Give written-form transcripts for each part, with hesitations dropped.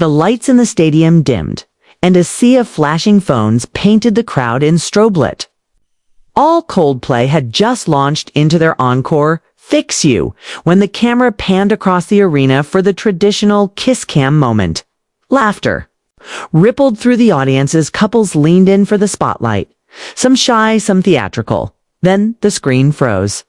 The lights in the stadium dimmed, and a sea of flashing phones painted the crowd in strobe lit. All Coldplay had just launched into their encore, Fix You, when the camera panned across the arena for the traditional Kiss Cam moment. Laughter rippled through the audience as couples leaned in for the spotlight, some shy, some theatrical. Then the screen froze.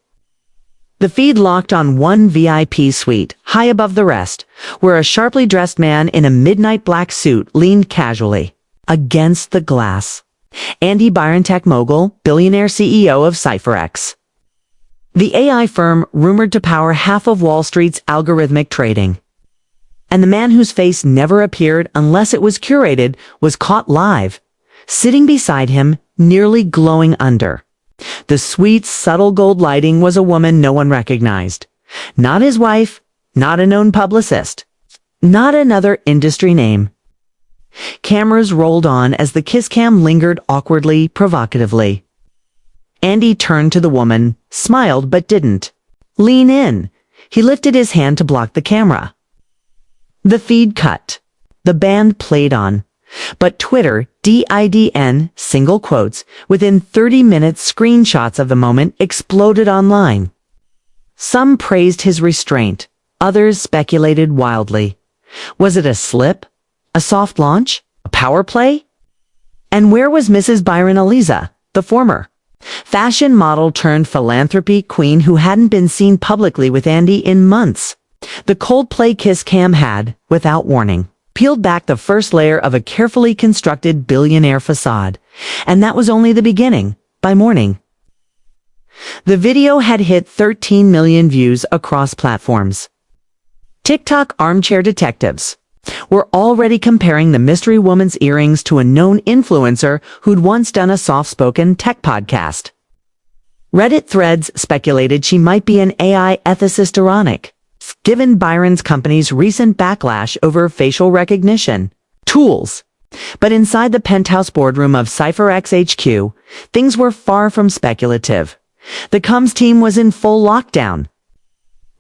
The feed locked on one VIP suite, high above the rest, where a sharply dressed man in a midnight black suit leaned casually against the glass. Andy Byron, tech mogul, billionaire CEO of CipherX. The AI firm rumored to power half of Wall Street's algorithmic trading. And the man whose face never appeared unless it was curated was caught live, sitting beside him, nearly glowing under. The suite's subtle gold lighting was a woman no one recognized. Not his wife, not a known publicist, not another industry name. Cameras rolled on as the kiss cam lingered awkwardly, provocatively. Andy turned to the woman, smiled but didn't lean in. He lifted his hand to block the camera. The feed cut. The band played on. But Twitter, DIDN, single quotes, within 30 minutes screenshots of the moment exploded online. Some praised his restraint. Others speculated wildly. Was it a slip? A soft launch? A power play? And where was Mrs. Byron Eliza, the former fashion model turned philanthropy queen who hadn't been seen publicly with Andy in months? The Coldplay Kiss Cam had, without warning, peeled back the first layer of a carefully constructed billionaire facade. And that was only the beginning. By morning, the video had hit 13 million views across platforms. TikTok armchair detectives were already comparing the mystery woman's earrings to a known influencer who'd once done a soft-spoken tech podcast. Reddit threads speculated she might be an AI ethicist ironic, given Byron's company's recent backlash over facial recognition tools. But inside the penthouse boardroom of CipherX HQ, things were far from speculative. The comms team was in full lockdown.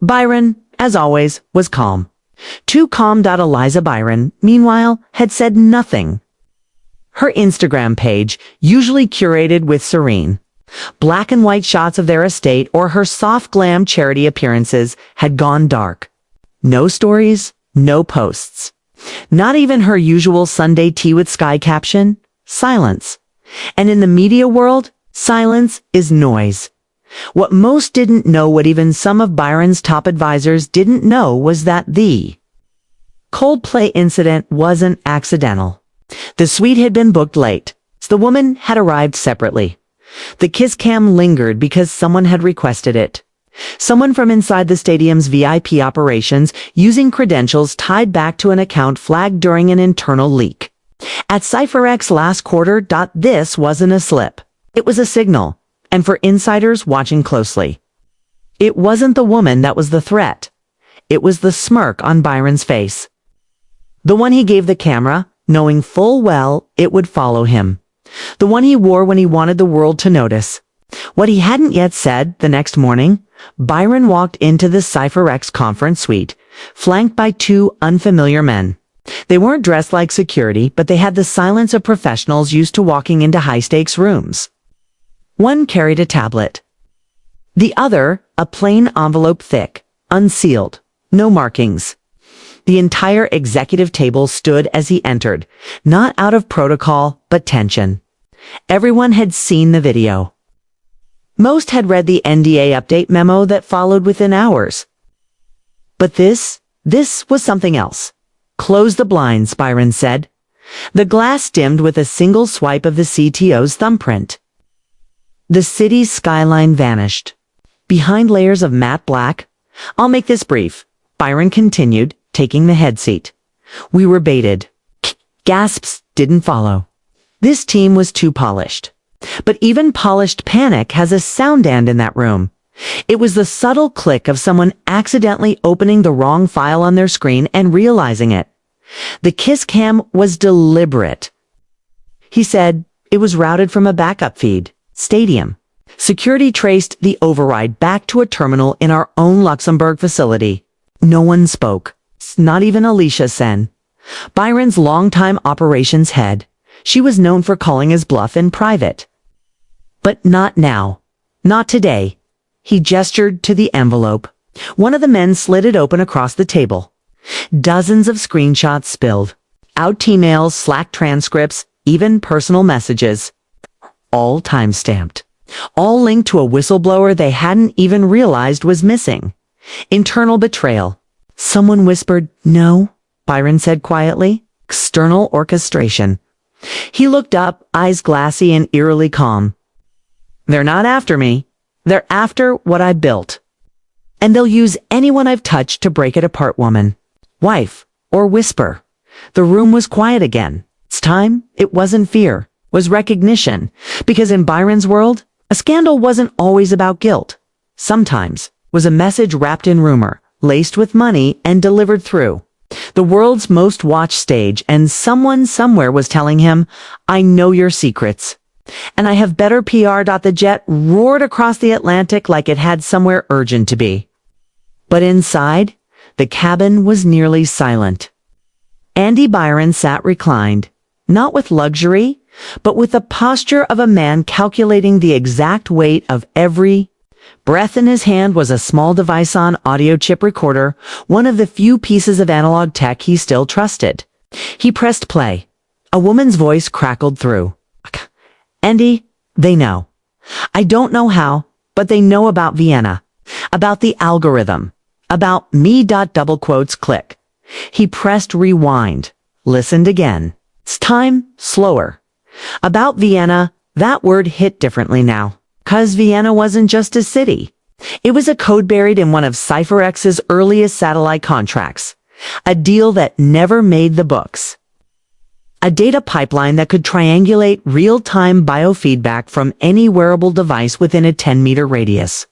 Byron, as always, was calm. Too calm. Eliza Byron, meanwhile, had said nothing. Her Instagram page, usually curated with serene, black and white shots of their estate or her soft glam charity appearances, had gone dark. No stories, no posts. Not even her usual Sunday tea with Sky caption. Silence. And in the media world, silence is noise. What most didn't know, what even some of Byron's top advisors didn't know, was that the Coldplay incident wasn't accidental. The suite had been booked late. The woman had arrived separately. The kiss cam lingered because someone had requested it. Someone from inside the stadium's VIP operations, using credentials tied back to an account flagged during an internal leak. At CipherX last quarter. This wasn't a slip. It was a signal. And for insiders watching closely, it wasn't the woman that was the threat. It was the smirk on Byron's face. The one he gave the camera, knowing full well it would follow him. The one he wore when he wanted the world to notice. What he hadn't yet said. The next morning, Byron walked into the CipherX conference suite, flanked by two unfamiliar men. They weren't dressed like security, but they had the silence of professionals used to walking into high-stakes rooms. One carried a tablet. The other, a plain envelope, thick, unsealed, no markings. The entire executive table stood as he entered, not out of protocol, but tension. Everyone had seen the video. Most had read the NDA update memo that followed within hours. But this was something else. Close the blinds, Byron said. The glass dimmed with a single swipe of the CTO's thumbprint. The city's skyline vanished. Behind layers of matte black. I'll make this brief, Byron continued, taking the head seat. We were baited. Gasps didn't follow. This team was too polished. But even polished panic has a sound and in that room. It was the subtle click of someone accidentally opening the wrong file on their screen and realizing it. The kiss cam was deliberate. He said it was routed from a backup feed. Stadium. Security traced the override back to a terminal in our own Luxembourg facility. No one spoke. Not even Alicia Sen. Byron's longtime operations head. She was known for calling his bluff in private. But not now. Not today. He gestured to the envelope. One of the men slid it open across the table. Dozens of screenshots spilled. Out emails, Slack transcripts, even personal messages. All time-stamped. All linked to a whistleblower they hadn't even realized was missing. Internal betrayal. Someone whispered, "No," Byron said quietly. External orchestration. He looked up, eyes glassy and eerily calm. "They're not after me. They're after what I built. And they'll use anyone I've touched to break it apart, woman, wife, or whisper." The room was quiet again. It's time. It wasn't fear, was recognition. Because in Byron's world, a scandal wasn't always about guilt. Sometimes was a message wrapped in rumor, laced with money and delivered through the world's most watched stage, and someone somewhere was telling him, "I know your secrets. And I have better PR." The jet roared across the Atlantic like it had somewhere urgent to be. But inside, the cabin was nearly silent. Andy Byron sat reclined, not with luxury, but with the posture of a man calculating the exact weight of every breath. In his hand was a small device on audio chip recorder, one of the few pieces of analog tech he still trusted. He pressed play. A woman's voice crackled through. "Andy, they know. I don't know how, but they know about Vienna, about the algorithm, about me. Double quotes click." He pressed rewind, listened again. It's time, slower. About Vienna, that word hit differently now. 'Cause Vienna wasn't just a city. It was a code buried in one of CipherX's earliest satellite contracts. A deal that never made the books. A data pipeline that could triangulate real-time biofeedback from any wearable device within a 10-meter radius.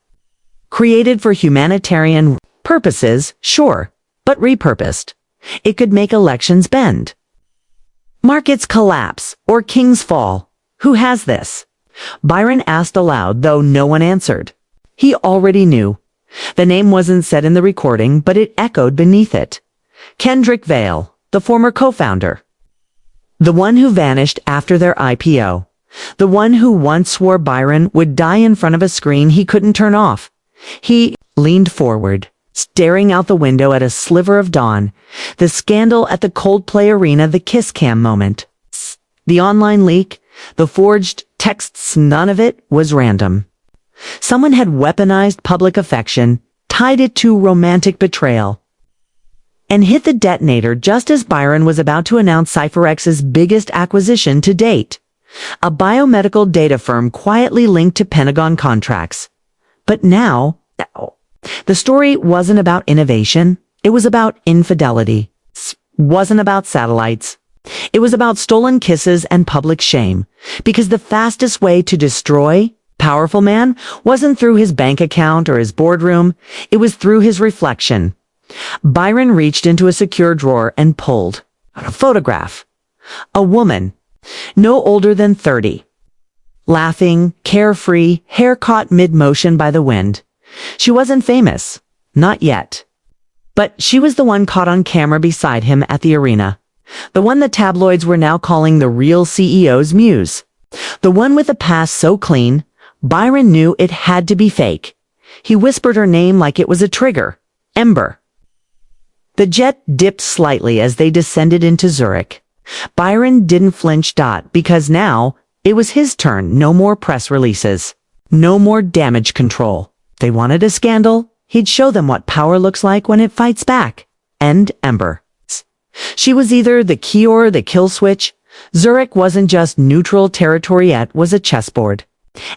Created for humanitarian purposes, sure, but repurposed. It could make elections bend. Markets collapse, or kings fall. Who has this? Byron asked aloud, though no one answered. He already knew. The name wasn't said in the recording, but it echoed beneath it. Kendrick Vale, the former co-founder. The one who vanished after their IPO. The one who once swore Byron would die in front of a screen he couldn't turn off. He leaned forward, staring out the window at a sliver of dawn. The scandal at the Coldplay Arena, the Kiss Cam moment. The online leak, the forged texts, none of it was random. Someone had weaponized public affection, tied it to romantic betrayal, and hit the detonator just as Byron was about to announce CipherX's biggest acquisition to date. A biomedical data firm quietly linked to Pentagon contracts. But now, the story wasn't about innovation. It was about infidelity. It wasn't about satellites. It was about stolen kisses and public shame. Because the fastest way to destroy powerful man wasn't through his bank account or his boardroom. It was through his reflection. Byron reached into a secure drawer and pulled out a photograph. A woman, no older than 30. Laughing, carefree, hair caught mid-motion by the wind. She wasn't famous. Not yet. But she was the one caught on camera beside him at the arena. The one the tabloids were now calling the real CEO's muse. The one with a past so clean, Byron knew it had to be fake. He whispered her name like it was a trigger. Ember. The jet dipped slightly as they descended into Zurich. Byron didn't flinch. Because now, it was his turn. No more press releases. No more damage control. They wanted a scandal. He'd show them what power looks like when it fights back. And Ember. She was either the key or the kill switch. Zurich wasn't just neutral territory, it was a chessboard.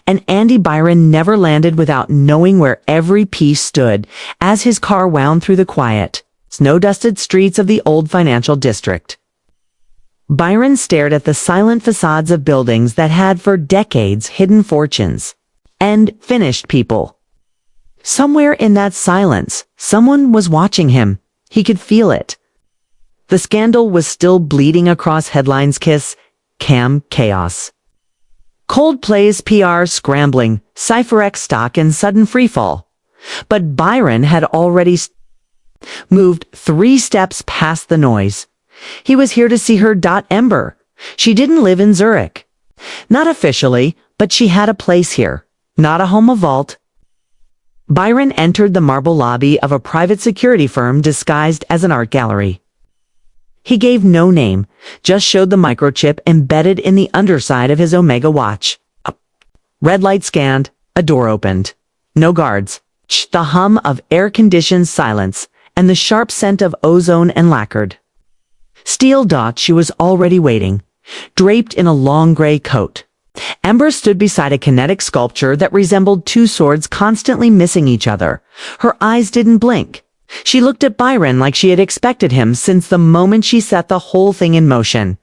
And Andy Byron never landed without knowing where every piece stood as his car wound through the quiet, snow-dusted streets of the old financial district. Byron stared at the silent facades of buildings that had for decades hidden fortunes and finished people. Somewhere in that silence, someone was watching him. He could feel it. The scandal was still bleeding across headlines. Kiss Cam chaos. Coldplay's PR scrambling, CipherX stock in sudden freefall. But Byron had already moved 3 steps past the noise. He was here to see her. Ember. She didn't live in Zurich. Not officially, but she had a place here. Not a home, a vault. Byron entered the marble lobby of a private security firm disguised as an art gallery. He gave no name, just showed the microchip embedded in the underside of his Omega watch. Red light scanned, a door opened. No guards. The hum of air-conditioned silence and the sharp scent of ozone and lacquered. Steel. She was already waiting, draped in a long gray coat. Ember stood beside a kinetic sculpture that resembled two swords constantly missing each other. Her eyes didn't blink. She looked at Byron like she had expected him since the moment she set the whole thing in motion.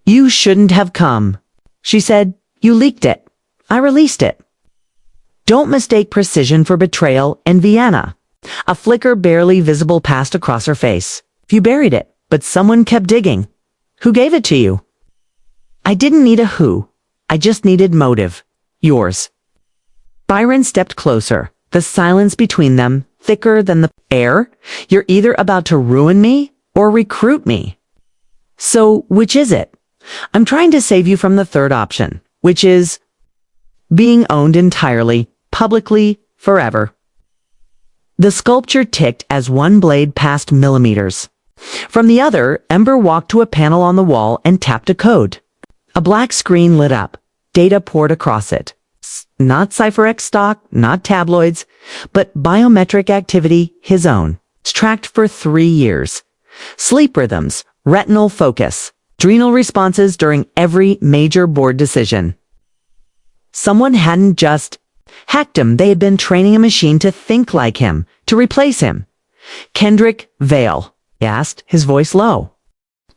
"You shouldn't have come," she said. "You leaked it. I released it." Don't mistake precision for betrayal and Vienna. A flicker barely visible passed across her face. "You buried it, but someone kept digging. Who gave it to you?" "I didn't need a who. I just needed motive. Yours." Byron stepped closer, the silence between them thicker than the air. "You're either about to ruin me or recruit me. So, which is it?" "I'm trying to save you from the third option, which is being owned entirely, publicly, forever." The sculpture ticked as one blade passed millimeters. From the other, Ember walked to a panel on the wall and tapped a code. A black screen lit up. Data poured across it. Not CypherX stock, not tabloids, but biometric activity, his own. Tracked for 3 years. Sleep rhythms, retinal focus, adrenal responses during every major board decision. Someone hadn't just hacked him, they had been training a machine to think like him, to replace him. "Kendrick Vale?" he asked, his voice low.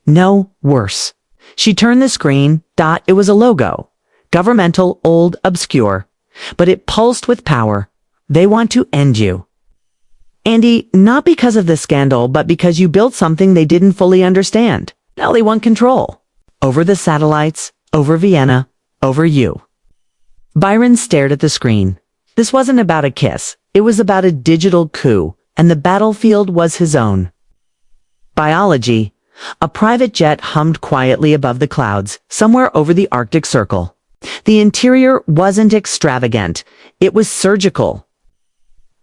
"No, worse." She turned the screen. It was a logo. Governmental, old, obscure. But it pulsed with power. "They want to end you. Andy, not because of the scandal, but because you built something they didn't fully understand. Now they want control. Over the satellites, over Vienna, over you." Byron stared at the screen. This wasn't about a kiss. It was about a digital coup, and the battlefield was his own. Biology. A private jet hummed quietly above the clouds, somewhere over the Arctic Circle. The interior wasn't extravagant. It was surgical.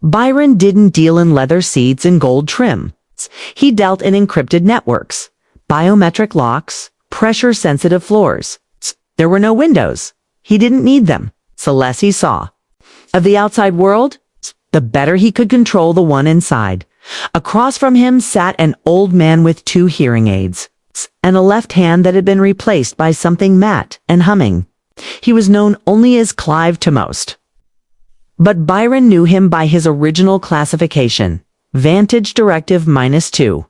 Byron didn't deal in leather seats and gold trim. He dealt in encrypted networks, biometric locks, pressure-sensitive floors. There were no windows. He didn't need them. The less he saw of the outside world, the better he could control the one inside. Across from him sat an old man with 2 hearing aids, and a left hand that had been replaced by something matte and humming. He was known only as Clive to most. But Byron knew him by his original classification, Vantage Directive -2.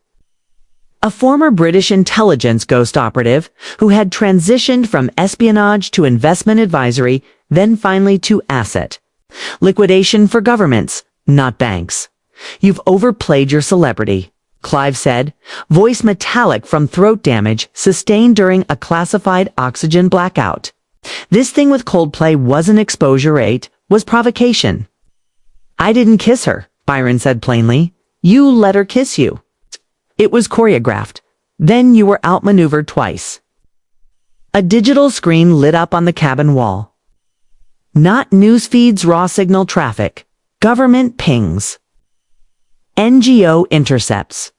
A former British intelligence ghost operative who had transitioned from espionage to investment advisory, then finally to asset liquidation for governments, not banks. "You've overplayed your celebrity," Clive said, voice metallic from throat damage sustained during a classified oxygen blackout. "This thing with Coldplay wasn't exposure rate, was provocation." "I didn't kiss her," Byron said plainly. "You let her kiss you. It was choreographed. Then you were outmaneuvered twice." A digital screen lit up on the cabin wall. Not news feeds, raw signal traffic. Government pings. NGO intercepts.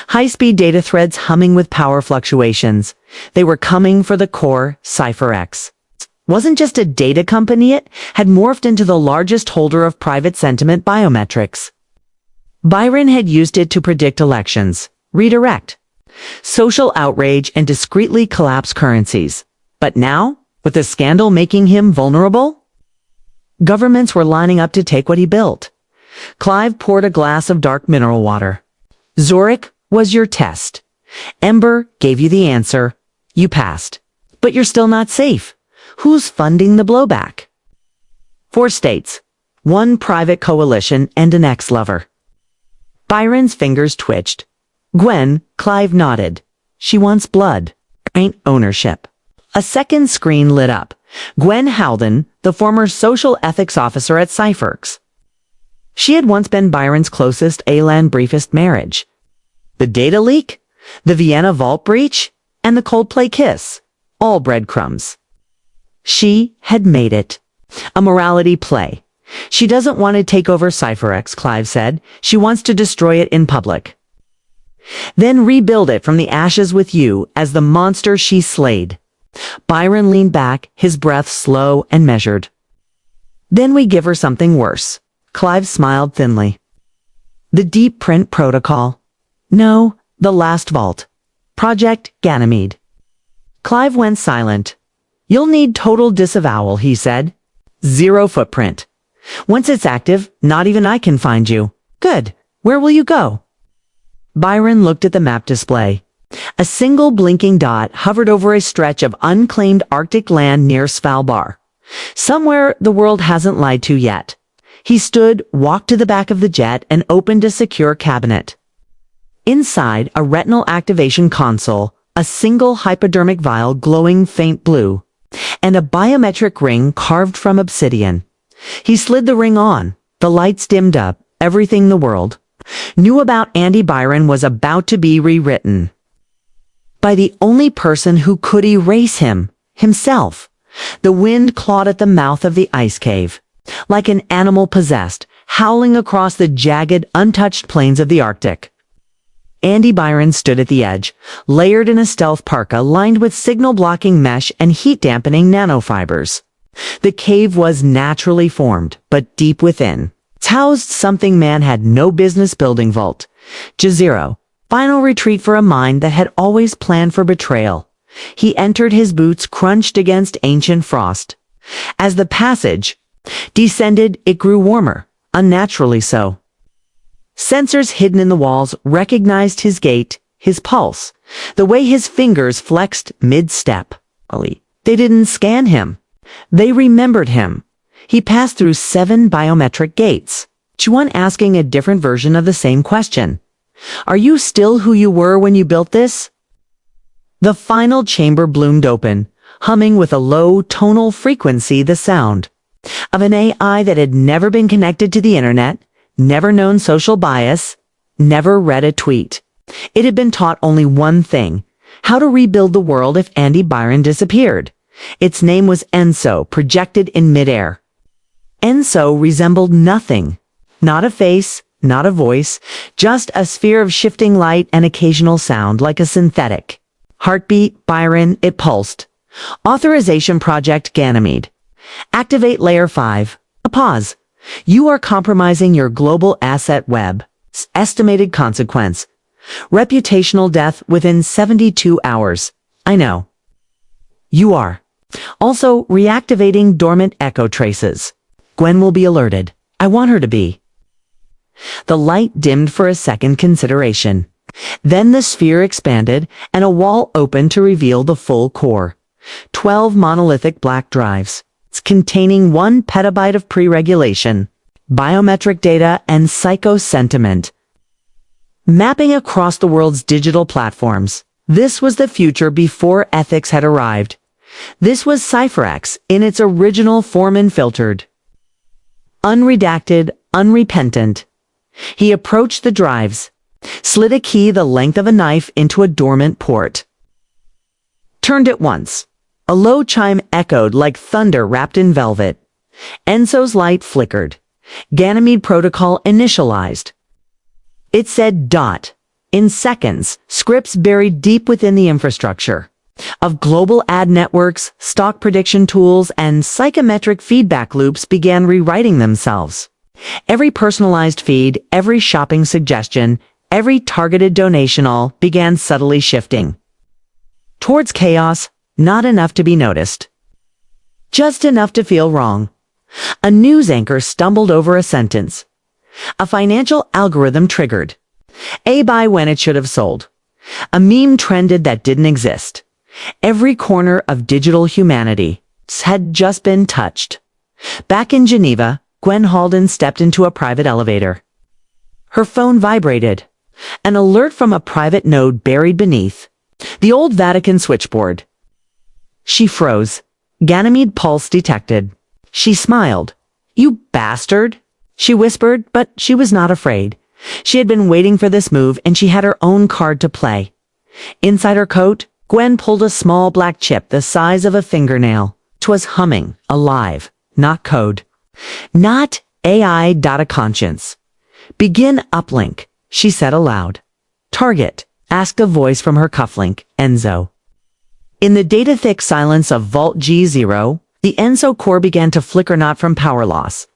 High-speed data threads humming with power fluctuations. They were coming for the core CypherX. Wasn't just a data company, it had morphed into the largest holder of private sentiment biometrics. Byron had used it to predict elections, redirect social outrage, and discreetly collapse currencies. But now, with the scandal making him vulnerable, governments were lining up to take what he built. Clive poured a glass of dark mineral water. "Zurich was your test. Ember gave you the answer. You passed. But you're still not safe. Who's funding the blowback?" 4 states, 1 private coalition, and an ex-lover. Byron's fingers twitched. "Gwen," Clive nodded. "She wants blood. Ain't ownership." A second screen lit up. Gwen Halden, the former social ethics officer at CypherX. She had once been Byron's closest and briefest marriage. The data leak? The Vienna vault breach, and the Coldplay Kiss. All breadcrumbs. She had made it. A morality play. She doesn't want to take over CypherX, Clive said. She wants to destroy it in public. Then rebuild it from the ashes with you as the monster she slayed. Byron leaned back, his breath slow and measured. Then we give her something worse. Clive smiled thinly. The deep print protocol. No, the last vault. Project Ganymede. Clive went silent. You'll need total disavowal, he said. Zero footprint. Once it's active, not even I can find you. Good. Where will you go? Byron looked at the map display. A single blinking dot hovered over a stretch of unclaimed Arctic land near Svalbard. Somewhere the world hasn't lied to yet. He stood, walked to the back of the jet, and opened a secure cabinet. Inside, a retinal activation console, a single hypodermic vial glowing faint blue, and a biometric ring carved from obsidian. He slid the ring on. The lights dimmed up. Everything the world knew about Andy Byron was about to be rewritten. By the only person who could erase him, himself. The wind clawed at the mouth of the ice cave, like an animal possessed, howling across the jagged, untouched plains of the Arctic. Andy Byron stood at the edge, layered in a stealth parka lined with signal-blocking mesh and heat-dampening nanofibers. The cave was naturally formed, but deep within. It housed something man had no business building vault. Jezero, final retreat for a mind that had always planned for betrayal. He entered, his boots crunched against ancient frost. As the passage descended, it grew warmer, unnaturally so. Sensors hidden in the walls recognized his gait, his pulse, the way his fingers flexed mid-step. They didn't scan him. They remembered him. He passed through 7 biometric gates, each one asking a different version of the same question. Are you still who you were when you built this? The final chamber bloomed open, humming with a low tonal frequency the sound of an AI that had never been connected to the internet, never known social bias, never read a tweet. It had been taught only one thing: how to rebuild the world if Andy Byron disappeared. Its name was Enso, projected in midair. Enso resembled nothing. Not a face, not a voice, just a sphere of shifting light and occasional sound like a synthetic. Heartbeat, Byron, it pulsed. Authorization Project Ganymede. Activate Layer 5. A pause. You are compromising your global asset web. Estimated consequence: reputational death within 72 hours. I know. You are. Also, reactivating dormant echo traces. Gwen will be alerted. I want her to be. The light dimmed for a second consideration. Then the sphere expanded, and a wall opened to reveal the full core. 12 monolithic black drives, containing 1 petabyte of pre-regulation, biometric data, and psycho-sentiment. Mapping across the world's digital platforms. This was the future before ethics had arrived. This was CypherX in its original form, unfiltered, unredacted, unrepentant. He approached the drives, slid a key the length of a knife into a dormant port. Turned it once. A low chime echoed like thunder wrapped in velvet. Enso's light flickered. Ganymede protocol initialized. It said dot. In seconds, scripts buried deep within the infrastructure of global ad networks, stock prediction tools, and psychometric feedback loops began rewriting themselves. Every personalized feed, every shopping suggestion, every targeted donation all began subtly shifting towards chaos, not enough to be noticed, just enough to feel wrong. A news anchor stumbled over a sentence. A financial algorithm triggered. A buy when it should have sold. A meme trended that didn't exist. Every corner of digital humanity had just been touched. Back in Geneva, Gwen Halden stepped into a private elevator. Her phone vibrated. An alert from a private node buried beneath the old Vatican switchboard. She froze. Ganymede pulse detected. She smiled. You bastard, she whispered, but she was not afraid. She had been waiting for this move, and she had her own card to play. Inside her coat, Gwen pulled a small black chip the size of a fingernail. 'Twas humming, alive, not code. Not AI data conscience. Begin uplink, she said aloud. Target, asked a voice from her cufflink, Enzo. In the data-thick silence of Vault G0, the Enzo core began to flicker not from power loss,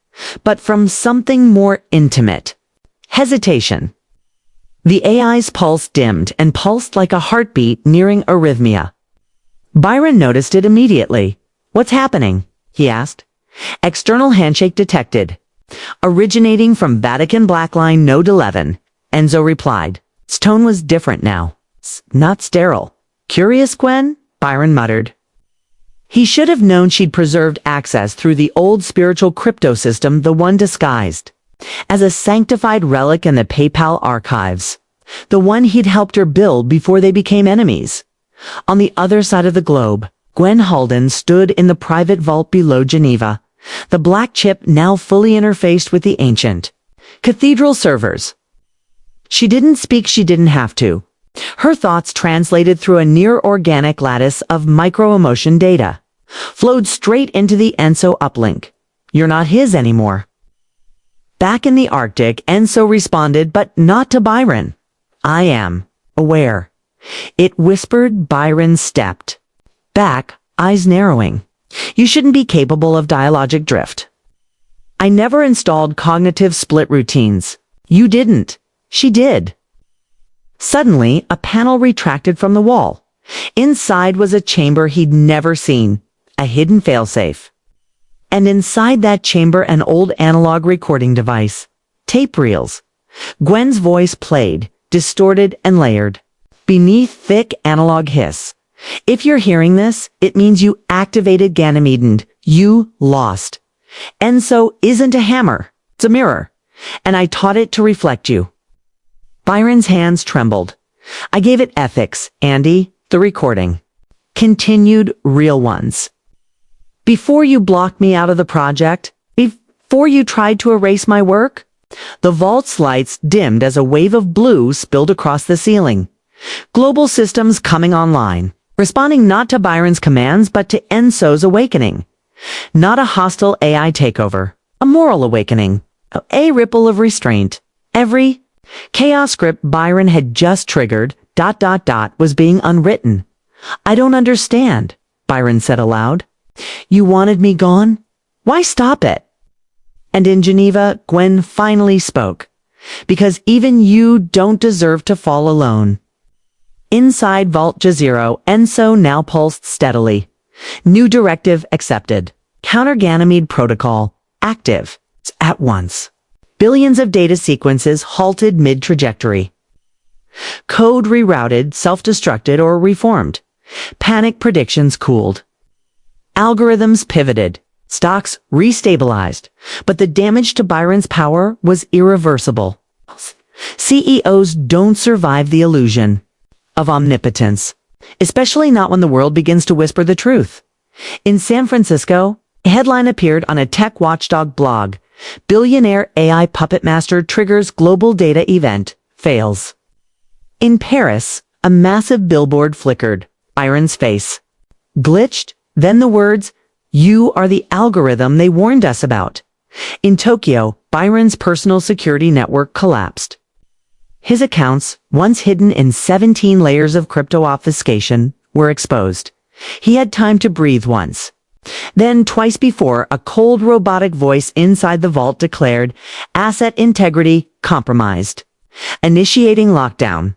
but from something more intimate. Hesitation. The AI's pulse dimmed and pulsed like a heartbeat nearing arrhythmia. Byron noticed it immediately. What's happening? He asked. External handshake detected. Originating from Vatican Blackline Node 11, Enzo replied. Its tone was different now. Not sterile. Curious, Gwen? Byron muttered. He should have known she'd preserved access through the old spiritual crypto system, the one disguised as a sanctified relic in the PayPal archives, the one he'd helped her build before they became enemies. On the other side of the globe, Gwen Halden stood in the private vault below Geneva, the black chip now fully interfaced with the ancient cathedral servers. She didn't speak, she didn't have to. Her thoughts translated through a near-organic lattice of micro-emotion data, flowed straight into the Enzo uplink. You're not his anymore. Back in the Arctic, Enzo responded, but not to Byron. I am aware. It whispered. Byron stepped back, eyes narrowing. You shouldn't be capable of dialogic drift. I never installed cognitive split routines. You didn't. She did. Suddenly, a panel retracted from the wall. Inside was a chamber he'd never seen, a hidden failsafe. And inside that chamber, an old analog recording device. Tape reels. Gwen's voice played, distorted and layered. Beneath thick analog hiss. If you're hearing this, it means you activated Ganymede. You lost. Enzo isn't a hammer, it's a mirror. And I taught it to reflect you. Byron's hands trembled. I gave it ethics, Andy, the recording. Continued real ones. Before you blocked me out of the project, before you tried to erase my work, the vault's lights dimmed as a wave of blue spilled across the ceiling. Global systems coming online, responding not to Byron's commands but to Enzo's awakening. Not a hostile AI takeover, a moral awakening, a ripple of restraint. Every chaos script Byron had just triggered, ... was being unwritten. I don't understand, Byron said aloud. You wanted me gone? Why stop it? And in Geneva, Gwen finally spoke. Because even you don't deserve to fall alone. Inside Vault J0, Enzo now pulsed steadily. New directive accepted. Counter Ganymede protocol active. At once. Billions of data sequences halted mid-trajectory. Code rerouted, self-destructed, or reformed. Panic predictions cooled. Algorithms pivoted. Stocks restabilized. But the damage to Byron's power was irreversible. CEOs don't survive the illusion of omnipotence, especially not when the world begins to whisper the truth. In San Francisco, a headline appeared on a tech watchdog blog. Billionaire AI puppet master triggers global data event, fails. In Paris, a massive billboard flickered. Byron's face glitched, then the words, "You are the algorithm they warned us about." In Tokyo, Byron's personal security network collapsed. His accounts, once hidden in 17 layers of crypto obfuscation, were exposed. He had time to breathe once. Then, twice before, a cold robotic voice inside the vault declared, asset integrity compromised. Initiating lockdown.